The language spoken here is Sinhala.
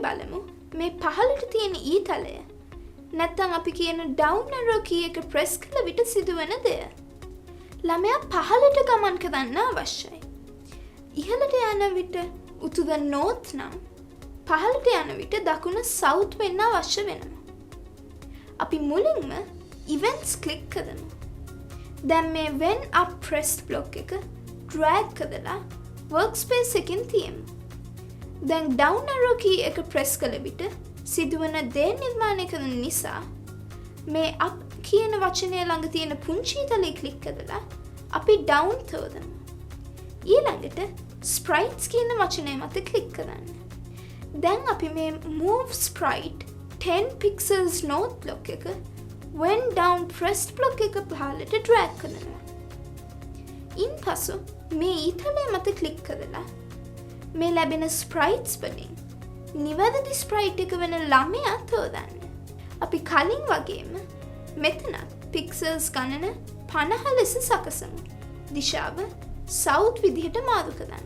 බලමු මේ පහළට තියෙන ඊතලය නැත්නම් අපි කියන down arrow key එක press කළ විට සිදුවන දෙය. ළමයා පහළට ගමන් කරන්න අවශ්‍යයි. ඉහළට යන විට උතුර north නම් පහළට යන විට දකුණ south වෙන්න අවශ්‍ය වෙනවා. අපි මුලින්ම events click කරමු. දැන් මේ when up pressed block එක drag කරලා workspace එකෙන් තියමු. දැන් down arrow key එක press කළ විට සිදුවන දේ නිර්මාණය කරන නිසා මේ up කියන වචනය ළඟ තියෙන පුංචි ඊතලේ ක්ලික් කරලා අපි down තෝරමු. ඊළඟට sprites කියන වචනය මත ක්ලික් කරන්න. දැන් අපි මේ move sprite 10 pixels north block එක when down pressed block එක පහළට drag කරනවා. ඉන්පසු මේ ඊතලය මත ක්ලික් කරලා මේ ලැබෙන sprites වලින් නිවැරදි ස්ප්‍රයිට් එක වෙන ළමයා තෝරන්න. අපි කලින් වගේම මෙතනත් පික්සල්ස් ගණන 50 ලෙස සකසමු. දිශාව සවුත් විදිහට මාරු කරන්න.